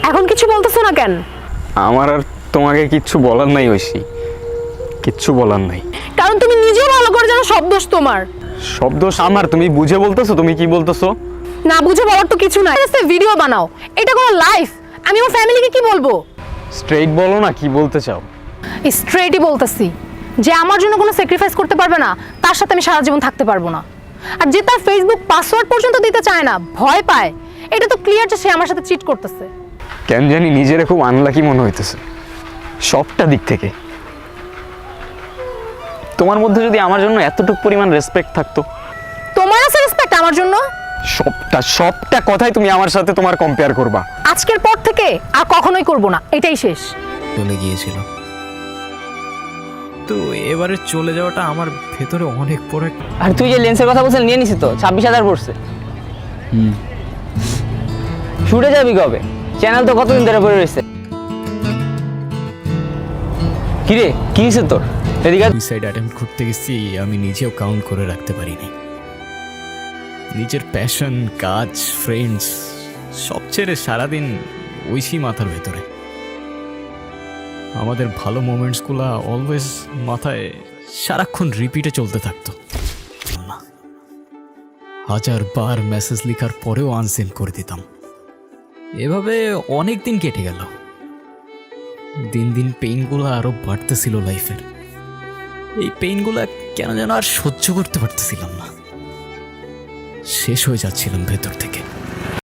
এখন কিছু বলতেছো না কেন? আমার আর তোমাকে কিচ্ছু বলার নাই ঐশী, কিচ্ছু বলার নাই। কারণ তুমি নিজেও ভালো করে জানো সব দোষ তোমার। সব দোষ আমার? তুমি বুঝে বলতেছো? তুমি কি বলতেছো? না বুঝে বলার তো কিছু নাই। ভিডিও বানাও, এটা কোনো লাইফ। আমি আমার ফ্যামিলিকে কি বলবো? স্ট্রেইট বলো না, কি বলতে চাও? স্ট্রেটই বলতেছি, যে আমার জন্য কোনো স্যাক্রিফাইস করতে পারবে না তার সাথে আমি সারা জীবন থাকতে পারবো না। আর যে তার ফেসবুক পাসওয়ার্ড পর্যন্ত দিতে চায় না, ভয় পায়, এটা তো ক্লিয়ার যে সে আমার সাথে চিট করতেছে। কেন জানি নিজের খুব আনলাকি মনে হইতেছে সবটা দিক থেকে। তোমার মধ্যে যদি আমার জন্য এতটুকু পরিমাণ রেসপেক্ট থাকতো। তোমার আছে রেসপেক্ট আমার জন্য? সবটা কথাই তুমি আমার সাথে তোমার কম্পেয়ার করবা। আজকের পর থেকে আর কখনোই করব না, এটাই শেষ। চলে গিয়েছিল, তো এবারে চলে যাওয়াটা আমার ভেতরে অনেক বড়। আর তুই যে লেন্সের কথা বলছিস নিয়ে নিছিস তো? 26,000 পড়ছে। শুটে যাবি কবে? চ্যানেল তো কতদিন ধরে পড়ে রয়েছে। কিরে কি হয়েছে তোর? এদিকে সুইসাইড অ্যাটেম্প্ট করতে গেছি, আমি নিজেও কাউন্ট করে রাখতে পারিনি। নিজের প্যাশন, কাজ, ফ্রেন্ডস সব ছেড়ে সারাদিন ঐশী মাথার ভেতরে। আমাদের ভালো মোমেন্টসগুলো অলওয়েজ মাথায় সারাক্ষণ রিপিটে চলতে থাকতো। না, 1000 বার মেসেজ লেখার পরেও আনসেন্ড করে দিতাম। এভাবে অনেক দিন কেটে গেল। দিন দিন পেইনগুলো আরো বাড়তেছিল লাইফের। এই পেইনগুলো কেন যেন আর সহ্য করতে পারতেছিলাম না, শেষ হয়ে যাচ্ছিলাম ভেতর থেকে।